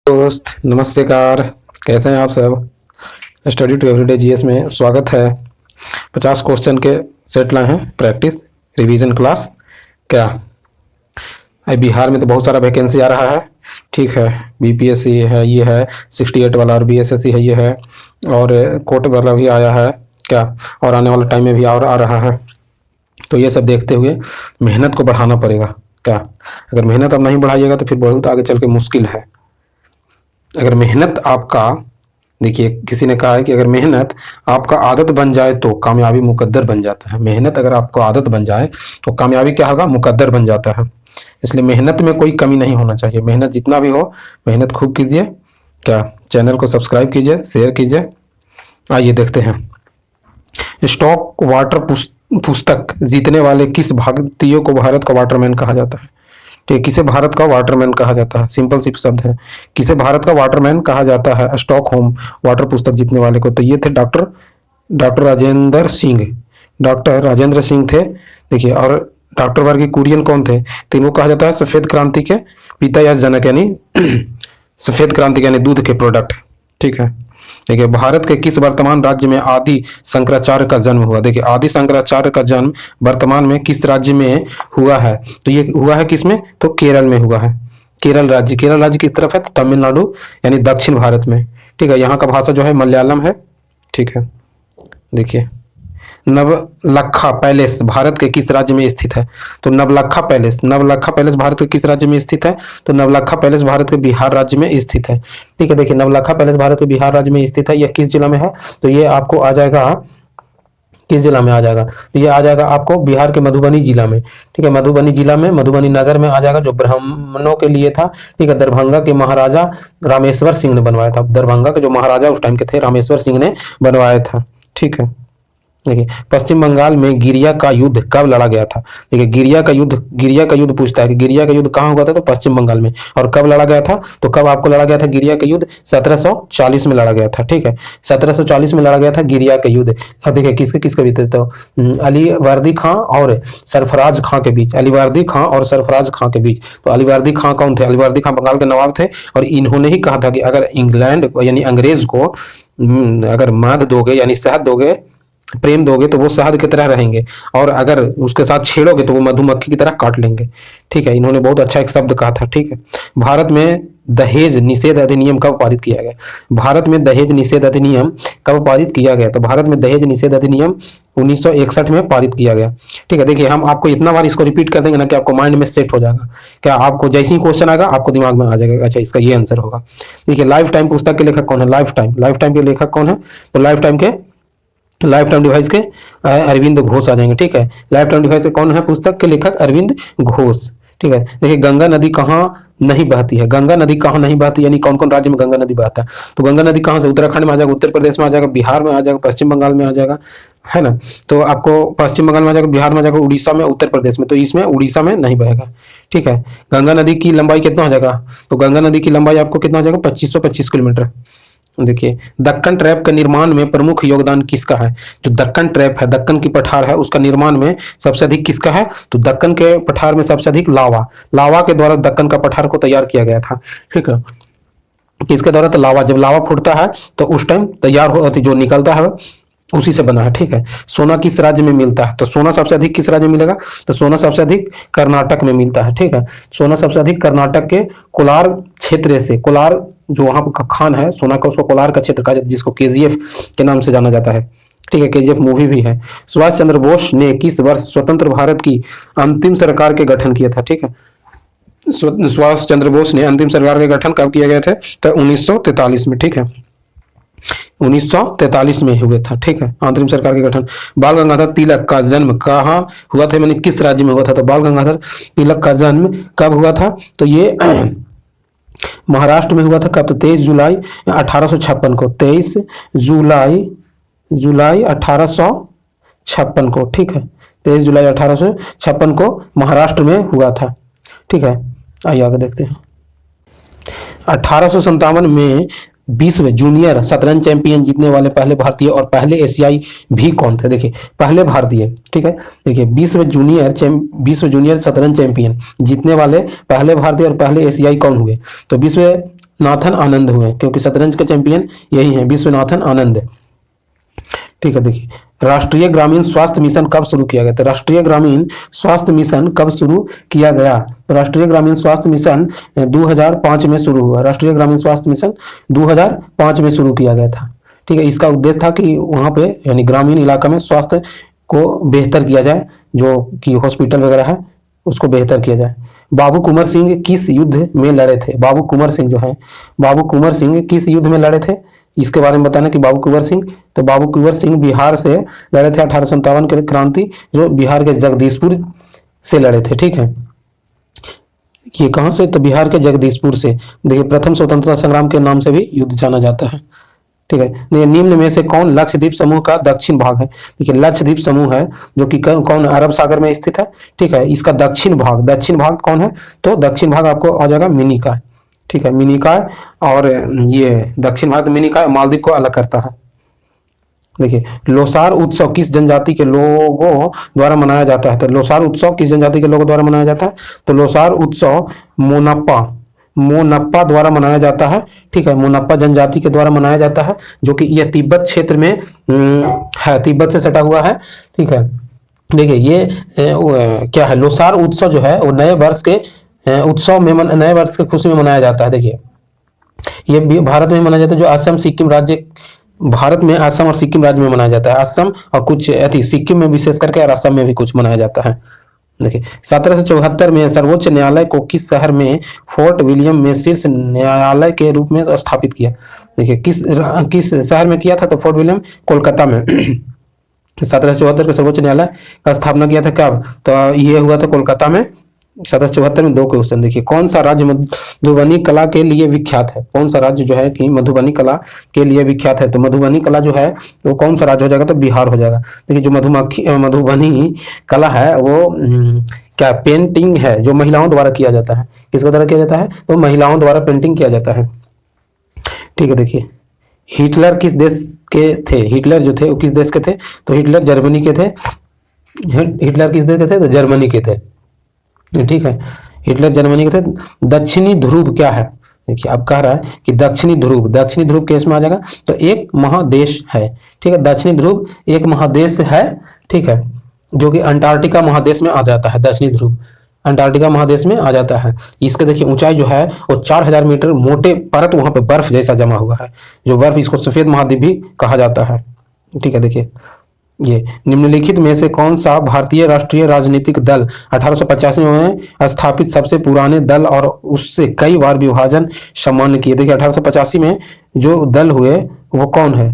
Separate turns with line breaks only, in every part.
दोस्त नमस्कार। कैसे हैं आप सब। स्टडी टू एवरीडे जीएस में स्वागत है। 50 क्वेश्चन के सेट लाए हैं प्रैक्टिस रिवीजन क्लास। क्या अभी बिहार में तो बहुत सारा वैकेंसी आ रहा है, ठीक है। बीपीएससी है, ये है 68 वाला, और बीएसएससी है, ये है, और कोर्ट वाला भी आया है क्या, और आने वाले टाइम में भी और आ रहा है। तो ये सब देखते हुए मेहनत को बढ़ाना पड़ेगा। क्या अगर मेहनत अब नहीं बढ़ाइएगा तो फिर बहुत आगे चल के मुश्किल है। अगर मेहनत आपका, देखिए किसी ने कहा है कि अगर मेहनत आपका आदत बन जाए तो कामयाबी मुकद्दर बन जाता है। मेहनत अगर आपको आदत बन जाए तो कामयाबी क्या होगा, मुकद्दर बन जाता है। इसलिए मेहनत में कोई कमी नहीं होना चाहिए। मेहनत जितना भी हो, मेहनत खूब कीजिए। क्या चैनल को सब्सक्राइब कीजिए, शेयर कीजिए। आइए देखते हैं। स्टॉक वाटर पुस्तक जीतने वाले किस भारतीय को भारत का वाटरमैन कहा जाता है। ठीक है, किसे भारत का वाटरमैन कहा जाता है। सिंपल सी शब्द है, किसे भारत का वाटरमैन कहा जाता है। स्टॉकहोम वाटर पुस्तक जीतने वाले को तो ये थे डॉक्टर राजेंद्र सिंह। डॉक्टर राजेंद्र सिंह थे। देखिए, और डॉक्टर वर्गीय कुरियन कौन थे, तो इनको कहा जाता है सफेद क्रांति के पिता या जनक, यानी सफेद क्रांति यानी दूध के प्रोडक्ट। ठीक है। देखिए, भारत के किस वर्तमान राज्य में आदि शंकराचार्य का जन्म हुआ। देखिए, आदि शंकराचार्य का जन्म वर्तमान में किस राज्य में हुआ है, तो ये हुआ है किसमें, तो केरल में हुआ है। केरल राज्य किस तरफ है, तो तमिलनाडु यानी दक्षिण भारत में। ठीक है। यहाँ का भाषा जो है मलयालम है। ठीक है। देखिए, नवलखा पैलेस भारत के किस राज्य में स्थित है, तो नवलखा पैलेस भारत के किस राज्य में स्थित है, तो नवलखा पैलेस भारत के बिहार राज्य में स्थित है। ठीक है। देखिए, नवलखा पैलेस भारत के बिहार राज्य में स्थित है। यह किस जिला में है, तो ये आपको आ जाएगा, किस जिला में आ जाएगा, तो ये आ जाएगा आपको बिहार के मधुबनी जिला में। ठीक है, मधुबनी जिला में, मधुबनी नगर में आ जाएगा, जो ब्राह्मणों के लिए था। ठीक है, दरभंगा के महाराजा रामेश्वर सिंह ने बनवाया था। दरभंगा के जो महाराजा उस टाइम के थे, रामेश्वर सिंह ने बनवाया था। ठीक है। देखिए, पश्चिम बंगाल में गिरिया का युद्ध कब लड़ा गया था। देखिए, गिरिया का युद्ध पूछता है कि गिरिया का युद्ध कहाँ हुआ था, तो पश्चिम बंगाल में। और कब लड़ा गया था, तो कब आपको लड़ा गया था गिरिया का युद्ध, 1740 में लड़ा गया था। ठीक है, 1740 में लड़ा गया था गिरिया का युद्ध। अब देखिए, किसके बीच, तो अलीवर्दी खां और सरफराज खां के बीच, अलीवर्दी खां और सरफराज खां के बीच। तो अलीवर्दी खां कौन थे, अलीवर्दी खां बंगाल के नवाब थे, और इन्होंने ही कहा था कि अगर इंग्लैंड यानी अंग्रेज को अगर मध दोगे यानी शहद दोगे, प्रेम दोगे, तो वो शहद की तरह रहेंगे, और अगर उसके साथ छेड़ोगे तो वो मधुमक्खी की तरह काट लेंगे। ठीक है, इन्होंने बहुत अच्छा एक शब्द कहा था। ठीक है। भारत में दहेज निषेध अधिनियम कब पारित किया गया, भारत में दहेज निषेध अधिनियम कब पारित किया गया, तो भारत में दहेज निषेध अधिनियम 1961 में पारित किया गया। ठीक है। देखिए, हम आपको इतना बार इसको रिपीट कर देंगे ना कि आपको माइंड में सेट हो जाएगा। क्या आपको जैसे ही क्वेश्चन आएगा आपको दिमाग में आ जाएगा, अच्छा इसका ये आंसर होगा। देखिए, लाइफ टाइम पुस्तक के लेखक कौन है, लाइफ टाइम के लेखक कौन है, तो लाइफ टाइम डिवाइस के अरविंद घोष आ जाएंगे। ठीक है, लाइफ टाइम डिवाइस के कौन है पुस्तक के लेखक, अरविंद घोष। ठीक है। देखिए, गंगा नदी कहाँ नहीं बहती है, गंगा नदी कहाँ नहीं बहती, यानी कौन कौन राज्य में गंगा नदी बहता है, तो गंगा नदी कहाँ से, उत्तराखंड में आ जाएगा, उत्तर प्रदेश में आ जाएगा, बिहार में आ जाएगा, पश्चिम बंगाल में आ जाएगा, है ना। तो आपको पश्चिम बंगाल में आ जाएगा, बिहार में आ जाएगा, उड़ीसा में, उत्तर प्रदेश में, तो इसमें उड़ीसा में नहीं बहेगा। ठीक है। गंगा नदी की लंबाई कितना हो जाएगा, तो गंगा नदी की लंबाई आपको कितना हो जाएगा, 2525 किलोमीटर। देखिए, दक्कन ट्रैप के निर्माण में प्रमुख योगदान किसका है, जो दक्कन ट्रैप है, दक्कन की पठार है, उसका निर्माण में सबसे अधिक किसका है, तो दक्कन के पठार में सबसे अधिक लावा के द्वारा दक्कन का पठार को तैयार किया गया था। ठीक है, किसके द्वारा, तो लावा, जब लावा फूटता है तो उस टाइम तैयार होती जो निकलता है उसी से बना है। ठीक है। सोना किस राज्य में मिलता है, तो सोना सबसे अधिक किस राज्य में मिलेगा, तो सोना सबसे अधिक कर्नाटक में मिलता है। ठीक है, सोना सबसे अधिक कर्नाटक के कोलार क्षेत्र से, कोलार जो वहां का खान है सोना का, उसको कोलार का क्षेत्र कहा जाता है, जिसको केजीएफ के नाम से जाना जाता है। ठीक है, केजीएफ मूवी भी है। सुभाष चंद्र बोस ने किस वर्ष स्वतंत्र भारत की अंतिम सरकार के गठन किया था। ठीक है, सुभाष चंद्र बोस ने अंतिम सरकार के गठन कब किया गया था, तो 1943 में। ठीक है, 1943 में हुए था। ठीक है, अंतरिम सरकार के गठन। बाल गंगाधर तिलक का जन्म कहाँ हुआ था, मैंने किस राज्य में हुआ था, तो बाल गंगाधर तिलक का जन्म कब हुआ था, तो ये महाराष्ट्र में हुआ था। कब, तो 23 जुलाई 1856 को, 23 जुलाई 1856 को। ठीक है, 23 जुलाई 1856 को महाराष्ट्र में हुआ था। ठीक है, आइए आगे देखते हैं। 1857 में विश्व जूनियर शतरंज चैंपियन जीतने वाले पहले भारतीय और पहले एशियाई भी कौन थे। देखिए, पहले भारतीय। ठीक है, देखिए, विश्व जूनियर शतरंज चैंपियन जीतने वाले पहले भारतीय और पहले एशियाई कौन हुए, तो विश्व विश्वनाथन आनंद हुए, क्योंकि शतरंज के चैंपियन यही हैं, विश्वनाथन आनंद। ठीक है, देखिए राष्ट्रीय ग्रामीण स्वास्थ्य मिशन कब शुरू किया गया था? राष्ट्रीय ग्रामीण स्वास्थ्य मिशन कब शुरू किया गया? तो राष्ट्रीय ग्रामीण स्वास्थ्य मिशन 2005 में शुरू हुआ। राष्ट्रीय ग्रामीण स्वास्थ्य मिशन 2005 में शुरू किया गया था। ठीक है, इसका उद्देश्य था कि वहाँ पे यानी ग्रामीण इलाका में स्वास्थ्य को बेहतर किया जाए, जो कि हॉस्पिटल वगैरह है उसको बेहतर किया जाए। बाबू कुंवर सिंह किस युद्ध में लड़े थे? बाबू कुंवर सिंह जो है, बाबू कुंवर सिंह किस युद्ध में लड़े थे, इसके बारे में बताना कि बाबू कुंवर सिंह, तो बाबू कुंवर सिंह बिहार से लड़े थे 1857 के क्रांति, जो बिहार के जगदीशपुर से लड़े थे। ठीक है, ये कहां से? तो बिहार के जगदीशपुर से। देखिए प्रथम स्वतंत्रता संग्राम के नाम से भी युद्ध जाना जाता है। ठीक है, देखिए निम्न में से कौन लक्षद्वीप समूह का दक्षिण भाग है? देखिए लक्षद्वीप समूह है जो कि कौन अरब सागर में स्थित है। ठीक है, इसका दक्षिण भाग कौन है? तो दक्षिण भाग आपको आ जाएगा मिनिकॉय। ठीक है, मिनिकॉय, और ये दक्षिण भाग मिनिकॉय मालदीव को अलग करता है। देखिए लोसार उत्सव किस जनजाति के लोगों द्वारा मनाया जाता है? तो लोसार उत्सव किस जनजाति के लोगों द्वारा मनाया जाता है? तो लोसार उत्सव मोनप्पा द्वारा मनाया जाता है। ठीक है, मोनप्पा जनजाति के द्वारा मनाया जाता है, जो कि यह तिब्बत क्षेत्र में है, तिब्बत से सटा हुआ है। ठीक है, देखिए ये क्या है, लोसार उत्सव जो है वो नए वर्ष के उत्सव में नए वर्ष के खुशी में मनाया जाता है। देखिए ये भी भारत में मनाया जाता है, जो असम सिक्किम राज्य, भारत में असम और सिक्किम राज्य में मनाया जाता है। असम और कुछ सिक्किम में विशेष करके, और असम में भी कुछ मनाया जाता है। देखिए 1774 में सर्वोच्च न्यायालय को किस शहर में फोर्ट विलियम में शीर्ष न्यायालय के रूप में स्थापित किया? देखिए किस शहर में किया था? तो फोर्ट विलियम कोलकाता में 1774 के सर्वोच्च न्यायालय का स्थापना किया था कब? तो ये हुआ था कोलकाता में 1774 में। 2 क्वेश्चन देखिए, कौन सा राज्य मधुबनी कला के लिए विख्यात है? कौन सा राज्य जो है कि मधुबनी कला के लिए विख्यात है? तो मधुबनी कला जो है वो कौन सा राज्य हो जाएगा? तो बिहार हो जाएगा। देखिए जो मधुबनी कला है वो क्या पेंटिंग है, जो महिलाओं द्वारा किया जाता है। किसके द्वारा किया जाता है? तो महिलाओं द्वारा पेंटिंग किया जाता है। ठीक है, देखिए हिटलर किस देश के थे? हिटलर जो थे वो किस देश के थे? तो हिटलर जर्मनी के थे। हिटलर किस देश के थे? तो जर्मनी के थे। ठीक है, हिटलर जर्मनी के थे। दक्षिणी ध्रुव क्या है? देखिए अब कह रहा है कि दक्षिणी ध्रुव केस में आ जाएगा, तो एक महादेश है। ठीक है, दक्षिणी ध्रुव एक महादेश है। ठीक है, जो कि अंटार्कटिका महादेश में आ जाता है। दक्षिणी ध्रुव अंटार्कटिका महादेश में आ जाता है। इसके देखिए ऊंचाई जो है वो 4000 मीटर मोटे परत वहां पे बर्फ जैसा जमा हुआ है, जो बर्फ, इसको सफेद महाद्वीप भी कहा जाता है। ठीक है, देखिए ये निम्नलिखित में से कौन सा भारतीय राष्ट्रीय राजनीतिक दल 1885 में स्थापित सबसे पुराने दल और उससे कई बार विभाजन सामान्य किए? देखिए 1885 में जो दल हुए वो कौन है,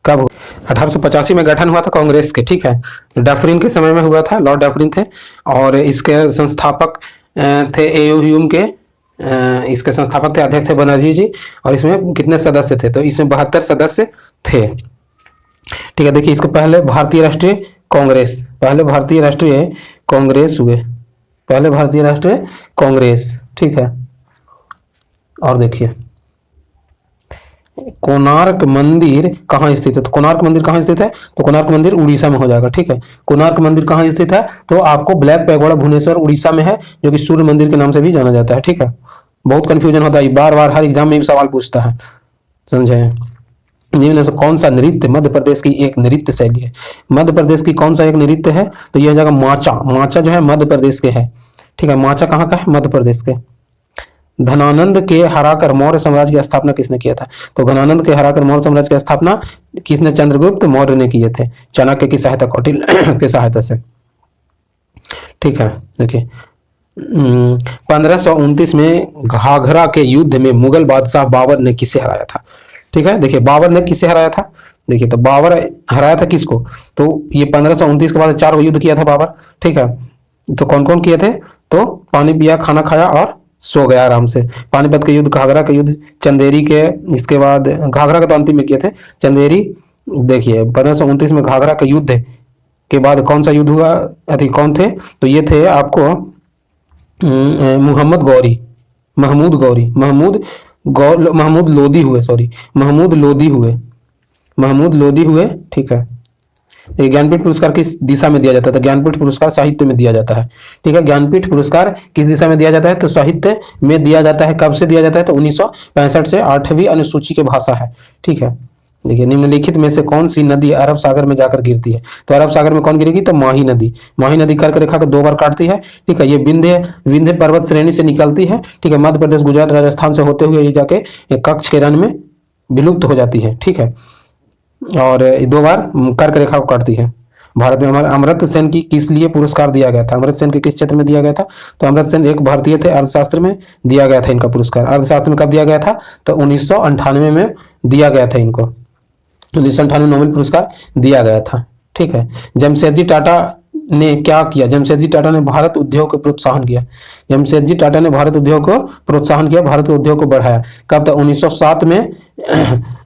कब हुआ? 1885 में गठन हुआ था कांग्रेस के। ठीक है, डफरिन के समय में हुआ था, लॉर्ड डफरिन थे, और इसके संस्थापक थे एयू ह्यूम के, इसके संस्थापक थे, अध्यक्ष थे बनर्जी जी। और इसमें कितने सदस्य थे? तो इसमें 72 सदस्य थे। ठीक है, देखिए इसके पहले भारतीय राष्ट्रीय कांग्रेस हुए, पहले भारतीय राष्ट्रीय कांग्रेस। ठीक है, और देखिए कोणार्क मंदिर कहाँ स्थित है? तो कोणार्क मंदिर कहाँ स्थित है? तो कोणार्क मंदिर उड़ीसा में हो जाएगा। ठीक है, कोणार्क मंदिर कहाँ स्थित है? तो आपको ब्लैक पैगोडा भुवनेश्वर उड़ीसा में है, जो कि सूर्य मंदिर के नाम से भी जाना जाता है। ठीक है, बहुत कंफ्यूजन होता है, बार बार हर एग्जाम में भी सवाल पूछता है, समझे? निम्न से कौन सा नृत्य मध्य प्रदेश की एक नृत्य शैली है? मध्य प्रदेश की कौन सा एक नृत्य है? तो यह हो जाएगा माचा। माचा जो है मध्य प्रदेश के है। ठीक है, माचा कहाँ का है? मध्य प्रदेश के। धनानंद के हराकर मौर्य साम्राज्य की स्थापना किसने किया था? तो धनानंद के हराकर मौर्य साम्राज्य की स्थापना किसने? चंद्रगुप्त मौर्य ने किए थे, चाणक्य की सहायता, कौटिल्य की सहायता से। ठीक है, देखिए 1529 में घाघरा के युद्ध में मुगल बादशाह बाबर ने किसे हराया था? ठीक है, देखिए बाबर ने किसे हराया था? देखिए तो बाबर हराया था किसको? तो ये 1529 के बाद 4 युद्ध किया था बाबर। ठीक है, तो कौन कौन किए थे? तो पानी पिया, खाना खाया और सो गया आराम से। पानीपत के युद्ध, घाघरा के युद्ध, चंदेरी के, इसके बाद घाघरा के तो अंतिम में किए थे, चंदेरी। देखिए 1529 में घाघरा के युद्ध के बाद कौन सा युद्ध हुआ? अति कौन थे? तो ये थे आपको महमूद लोदी हुए। ठीक है, ये ज्ञानपीठ पुरस्कार किस दिशा में दिया जाता है? तो ज्ञानपीठ पुरस्कार साहित्य में दिया जाता है। ठीक है, ज्ञानपीठ पुरस्कार किस दिशा में दिया जाता है? तो साहित्य में दिया जाता है। कब से दिया जाता है? तो 1965 से 8वीं अनुसूची की भाषा है। ठीक है, देखिए निम्नलिखित में से कौन सी नदी अरब सागर में जाकर गिरती है? तो अरब सागर में कौन गिरेगी? तो माही नदी। माही नदी कर्क रेखा को 2 बार काटती है। ठीक है, ये विंध्य पर्वत श्रेणी से निकलती है। ठीक है, मध्य प्रदेश, गुजरात, राजस्थान से होते हुए ये जाके कच्छ के रण में विलुप्त हो जाती है। ठीक है, और 2 बार कर्क रेखा को काटती है। भारत में हमारे अमर्त्य सेन की किस लिए पुरस्कार दिया गया था? अमर्त्य सेन के किस क्षेत्र में दिया गया था? तो अमर्त्य सेन एक भारतीय थे, अर्थशास्त्र में दिया गया था इनका पुरस्कार। अर्थशास्त्र में कब दिया गया था? तो 1998 में दिया गया था इनको। 1998 नोबेल पुरस्कार दिया गया था। ठीक है, जमशेदजी टाटा ने क्या किया? जमशेदजी टाटा ने भारत उद्योग को प्रोत्साहन किया। जमशेदजी टाटा ने भारत उद्योग को प्रोत्साहन किया, भारत उद्योग को बढ़ाया। कब? तो 1907 में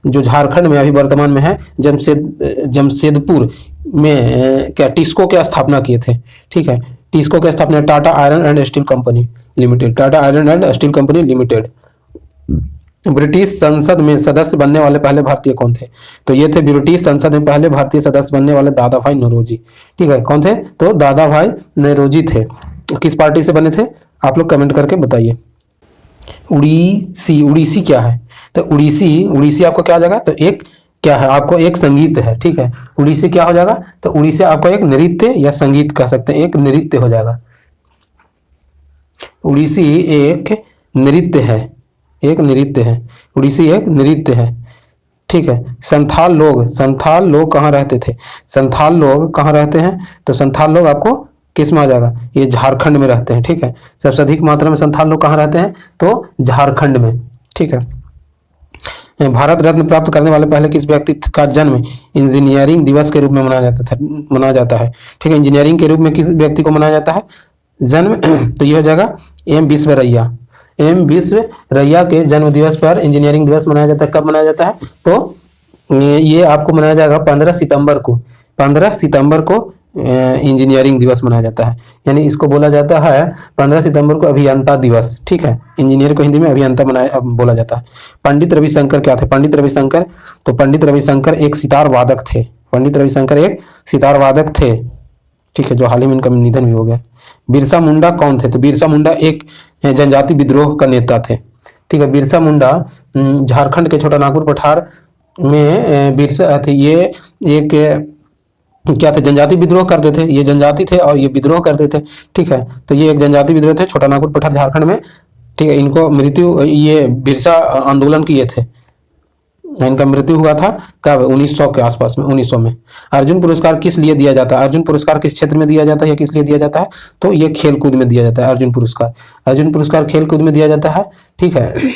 जो झारखंड में अभी वर्तमान में है जमशेदपुर में क्या टिस्को की स्थापना किए थे। ठीक है, टिस्को की स्थापना Tata iron and steel company limited, Tata iron and steel company limited. British संसद में सदस्य बनने वाले पहले भारतीय कौन थे? तो ये थे ब्रिटिश संसद में पहले भारतीय सदस्य बनने वाले दादा भाई नौरोजी। ठीक है, कौन थे? तो दादा भाई नौरोजी थे। किस पार्टी से बने थे? आप लोग कमेंट करके बताइए। उड़ीसी, उड़ीसी क्या है? तो उड़ीसी आपको क्या हो जाएगा? तो एक क्या है? आपको एक संगीत है। ठीक है, उड़ीसी क्या हो जाएगा? तो उड़ीसी आपको एक नृत्य या संगीत कह सकते हैं, एक नृत्य हो जाएगा। उड़ीसी एक नृत्य है, एक नृत्य है। उड़ीसी एक नृत्य है। ठीक है, संथाल लोग कहाँ रहते थे? संथाल लोग कहाँ रहते हैं? तो संथाल लोग आपको किस में आ जाएगा? ये झारखंड में रहते हैं। ठीक है, सबसे अधिक मात्रा में संथाल लोग कहाँ रहते हैं? तो झारखंड में। ठीक है, भारत रत्न प्राप्त करने वाले पहले किस व्यक्ति का जन्म इंजीनियरिंग दिवस के रूप में मनाया जाता है? ठीक है, इंजीनियरिंग के रूप में किस व्यक्ति को मनाया जाता है जन्म? तो ये हो जाएगा एम विश्वेश्वरैया। एम विश्वेश्वरैया के जन्म दिवस पर इंजीनियरिंग दिवस मनाया जाता है। कब मनाया जाता है? तो ये आपको मनाया जाएगा 15 सितंबर को। 15 सितंबर को इंजीनियरिंग दिवस मनाया जाता है। यानी इसको बोला जाता है 15 सितंबर को अभियंता दिवस। ठीक है, इंजीनियर को हिंदी में अभियंता बोला जाता है। पंडित रविशंकर क्या थे? पंडित रविशंकर, तो पंडित रविशंकर एक सितार वादक थे। पंडित रविशंकर एक सितार वादक थे। ठीक है, जो हाल ही में इनका निधन भी हो गया। बिरसा मुंडा कौन थे? तो बिरसा मुंडा एक जनजाति विद्रोह का नेता थे। ठीक है, बिरसा मुंडा झारखंड के छोटा नागपुर पठार में बिरसा थे। ये एक क्या थे? जनजाति विद्रोह करते थे। ये जनजाति थे और ये विद्रोह करते थे। ठीक है, तो ये एक जनजाति विद्रोह थे छोटा नागपुर पठार झारखंड में। ठीक है, इनको मृत्यु ये बिरसा आंदोलन किए थे। इनका मृत्यु हुआ था कब? 1900 के आसपास में, 1900 में। अर्जुन पुरस्कार किस लिए दिया जाता है? अर्जुन पुरस्कार किस क्षेत्र में दिया जाता है या किस लिए दिया जाता है? तो ये खेल कूद में दिया जाता है। अर्जुन पुरस्कार, अर्जुन पुरस्कार खेल कूद में दिया जाता है। ठीक है,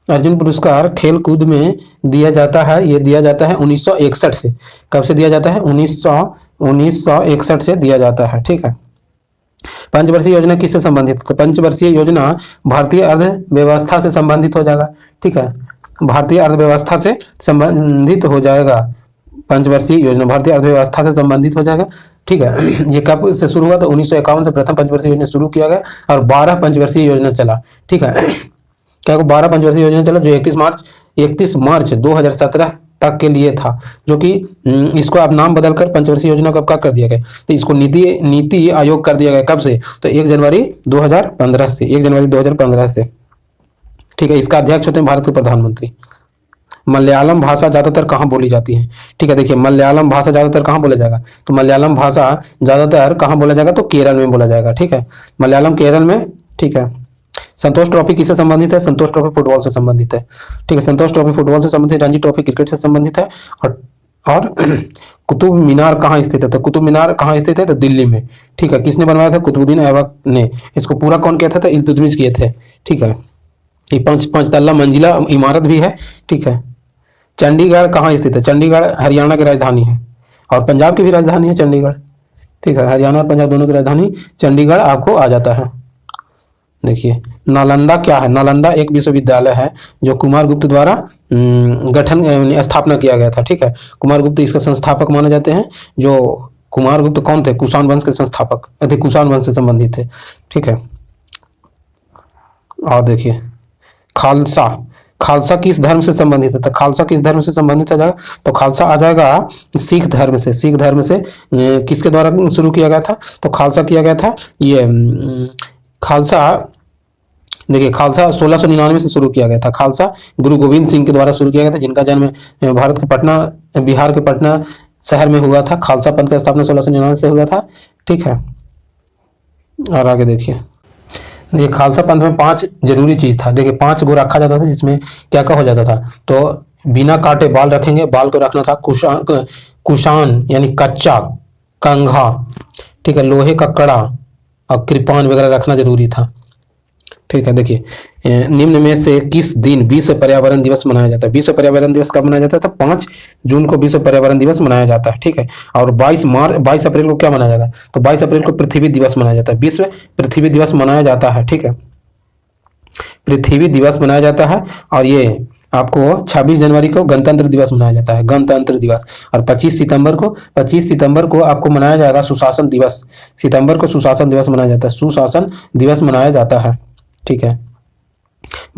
अर्जुन पुरस्कार खेल कूद में दिया जाता है। ये दिया जाता है 1961 से। कब से दिया जाता है? 1961 से दिया जाता है। ठीक है, पंचवर्षीय योजना किससे संबंधित है? तो पंचवर्षीय योजना भारतीय अर्थव्यवस्था से संबंधित हो जाएगा। ठीक है, भारतीय अर्थव्यवस्था से संबंधित हो जाएगा। पंचवर्षीय योजना भारतीय अर्थव्यवस्था से संबंधित हो जाएगा। ठीक है, ये कब से शुरू हुआ? तो 1951 से प्रथम पंचवर्षीय योजना शुरू किया गया और 12 पंचवर्षीय योजना चला। ठीक है, क्या 12 पंचवर्षीय योजना चला, जो 31 मार्च 2017 तक के लिए था। जो कि इसको अब नाम बदलकर पंचवर्षीय योजना को अब क्या कर दिया गया? तो इसको नीति आयोग कर दिया गया। कब से? तो 1 जनवरी 2015 से। 1 जनवरी 2015 से। ठीक है, इसका अध्यक्ष होते हैं भारत के प्रधानमंत्री। मलयालम भाषा ज्यादातर कहाँ बोली जाती है? ठीक है, देखिए मलयालम भाषा ज्यादातर कहाँ बोला जाएगा? तो मलयालम भाषा ज्यादातर कहाँ बोला जाएगा? तो केरल में बोला जाएगा। ठीक है, मलयालम केरल में। ठीक है, संतोष ट्रॉफी किससे संबंधित है? संतोष ट्रॉफी फुटबॉल से संबंधित है। ठीक है, संतोष ट्रॉफी फुटबॉल से संबंधित, रणजी ट्रॉफी क्रिकेट से संबंधित है। और कुतुब मीनार कहाँ स्थित है? तो कुतुब मीनार कहाँ स्थित है? तो दिल्ली में। ठीक है, किसने बनवाया था? कुतुबुद्दीन ऐबक ने। इसको पूरा कौन किया था? तो इल्तुतमिश किए थे। ठीक है, ये 5 तल्ला मंजिला इमारत भी है। ठीक है, चंडीगढ़ कहाँ स्थित है? चंडीगढ़ हरियाणा की राजधानी है और पंजाब की भी राजधानी है चंडीगढ़। ठीक है, हरियाणा और पंजाब दोनों की राजधानी चंडीगढ़ आपको आ जाता है। देखिए नालंदा क्या है? नालंदा एक विश्वविद्यालय है जो कुमारगुप्त द्वारा स्थापना किया गया था। ठीक है, कुमारगुप्त इसका संस्थापक माने जाते हैं। जो कुमारगुप्त कौन थे? कुषाण वंश के संस्थापक थे, कुषाण वंश से संबंधित थे। ठीक है, और देखिए खालसा, खालसा किस धर्म से संबंधित है? तो खालसा किस धर्म से संबंधित आ जाएगा? तो खालसा आ जाएगा सिख धर्म से। सिख धर्म से किसके द्वारा शुरू किया गया था? तो खालसा किया गया था ये खालसा, देखिए खालसा 1699 से शुरू किया गया था। खालसा गुरु गोविंद सिंह के द्वारा शुरू किया गया था, जिनका जन्म भारत के पटना, बिहार के पटना शहर में हुआ था। खालसा पंथ का स्थापना 1699 से हुआ था। ठीक है, और आगे देखिए, ये खालसा पंथ में 5 जरूरी चीज था। देखिए 5 गो रखा जाता था, जिसमें क्या क्या हो जाता था? तो बिना काटे बाल रखेंगे, बाल को रखना था। कुशान यानी कच्चा कंघा, ठीक है, लोहे का कड़ा और कृपान वगैरह रखना जरूरी था। ठीक है, देखिए निम्न में से किस दिन विश्व पर्यावरण दिवस मनाया जाता है? विश्व पर्यावरण दिवस कब मनाया जाता है? तो 5 जून को विश्व पर्यावरण दिवस मनाया जाता है। ठीक है, और 22 अप्रैल को क्या मनाया जाएगा? तो 22 अप्रैल को पृथ्वी दिवस मनाया जाता है। विश्व पृथ्वी दिवस मनाया जाता है। ठीक है, पृथ्वी दिवस मनाया जाता है। और ये आपको 26 जनवरी को गणतंत्र दिवस मनाया जाता है, गणतंत्र दिवस। और 25 सितंबर को आपको मनाया जाएगा सुशासन दिवस। सितंबर को सुशासन दिवस मनाया जाता है, सुशासन दिवस मनाया जाता है। ठीक है,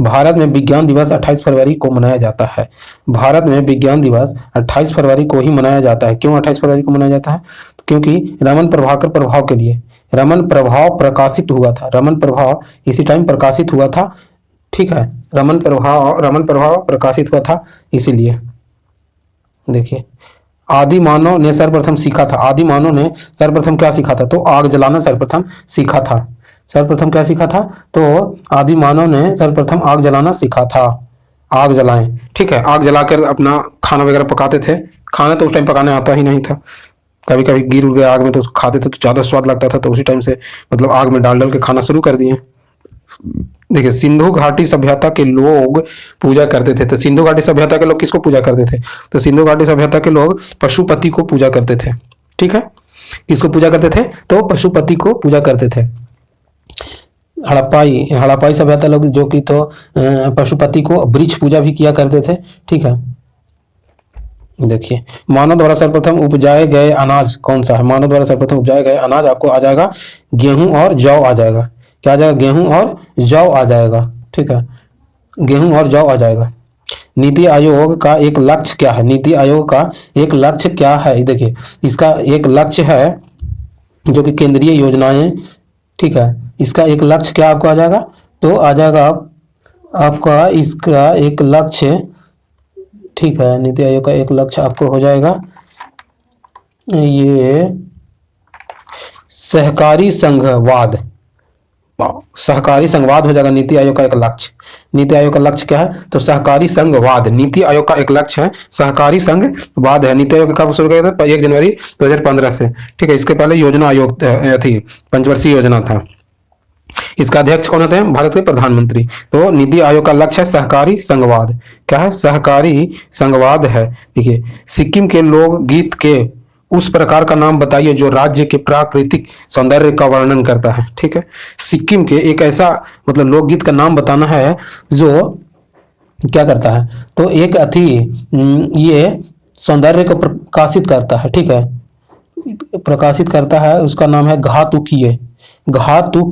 भारत में विज्ञान दिवस 28 फरवरी को मनाया जाता है। भारत में विज्ञान दिवस 28 फरवरी को ही मनाया जाता है। क्यों 28 फरवरी को मनाया जाता है? क्योंकि रमन प्रभाकर प्रभाव के लिए, रमन प्रभाव प्रकाशित हुआ था। रमन प्रभाव इसी टाइम प्रकाशित हुआ था। ठीक है, रमन प्रभाव प्रकाशित हुआ था इसीलिए। देखिए आदि मानव ने सर्वप्रथम सीखा था। आदि मानव ने सर्वप्रथम क्या सीखा था? तो आग जलाना सर्वप्रथम सीखा था। सर्वप्रथम क्या सीखा था? तो आदि मानव ने सर्वप्रथम आग जलाना सीखा था। आग जलाएं, ठीक है, आग जलाकर अपना खाना वगैरह पकाते थे। खाना तो उस टाइम पकाने आता ही नहीं था, कभी कभी गिर उड़ गया आग में तो उसको खाते थे तो ज्यादा स्वाद लगता था, तो उसी टाइम से मतलब आग में डाल के खाना शुरू कर दिए। देखिए सिंधु घाटी सभ्यता के लोग पूजा करते थे। तो सिंधु घाटी सभ्यता के लोग किसको पूजा करते थे? तो सिंधु घाटी सभ्यता के लोग पशुपति को पूजा करते थे। ठीक है, किसको पूजा करते थे? तो पशुपति को पूजा करते थे। हड़प्पाई सभ्यता लोग जो कि तो पशुपति को वृक्ष पूजा भी किया करते थे। ठीक है, देखिए मानव द्वारा सर्वप्रथम उपजाए गए अनाज कौन सा है? मानव द्वारा सर्वप्रथम उपजाए गए अनाज आपको आ जाएगा गेहूं और जौ आ जाएगा। क्या आ जाएगा? गेहूं और जौ आ जाएगा। ठीक है, गेहूं और जौ आ जाएगा। नीति आयोग का एक लक्ष्य क्या है? नीति आयोग का एक लक्ष्य क्या है? देखिए इसका एक लक्ष्य है जो कि केंद्रीय योजनाएं। ठीक है, इसका एक लक्ष्य क्या आपको आ जाएगा? तो आ जाएगा आपका इसका एक लक्ष्य। ठीक है, नीति आयोग का एक लक्ष्य आपको हो जाएगा ये सहकारी संघवाद। सहकारी संघवाद हो जाएगा नीति आयोग का एक लक्ष्य। नीति आयोग का लक्ष्य क्या है? तो सहकारी संघवाद। नीति आयोग का एक लक्ष्य है सहकारी संघवाद है। नीति आयोग कब शुरू किया था? 1 जनवरी 2015 से। ठीक है, इसके पहले योजना आयोग थी, पंचवर्षीय योजना था। इसका अध्यक्ष कौन होते हैं? भारत के प्रधानमंत्री। तो नीति आयोग का लक्ष्य है सहकारी संघवाद। क्या है? सहकारी संघवाद है। देखिए सिक्किम के लोकगीत के उस प्रकार का नाम बताइए जो राज्य के प्राकृतिक सौंदर्य का वर्णन करता है। ठीक है, सिक्किम के एक ऐसा मतलब लोकगीत का नाम बताना है जो क्या करता है? तो एक ये सौंदर्य को प्रकाशित करता है। ठीक है, प्रकाशित करता है, उसका नाम है घातुकीय। घातो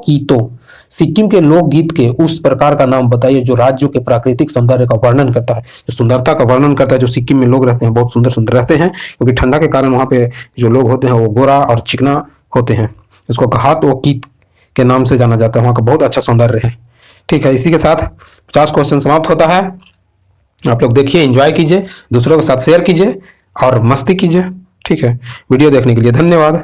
कीतो। सिक्किम के लोकगीत के उस प्रकार का नाम बताइए जो राज्यों के प्राकृतिक सौंदर्य का वर्णन करता है। जो सुंदरता का वर्णन करता है, जो सिक्किम में लोग रहते हैं बहुत सुंदर सुंदर रहते हैं, क्योंकि ठंडा के कारण वहाँ पे जो लोग होते हैं वो गोरा और चिकना होते हैं। इसको घातोकीत के नाम से जाना जाता है, वहाँ का बहुत अच्छा सौंदर्य है। ठीक है, इसी के साथ 50 क्वेश्चन समाप्त होता है। आप लोग देखिए, एंजॉय कीजिए, दूसरों के साथ शेयर कीजिए और मस्ती कीजिए। ठीक है, वीडियो देखने के लिए धन्यवाद।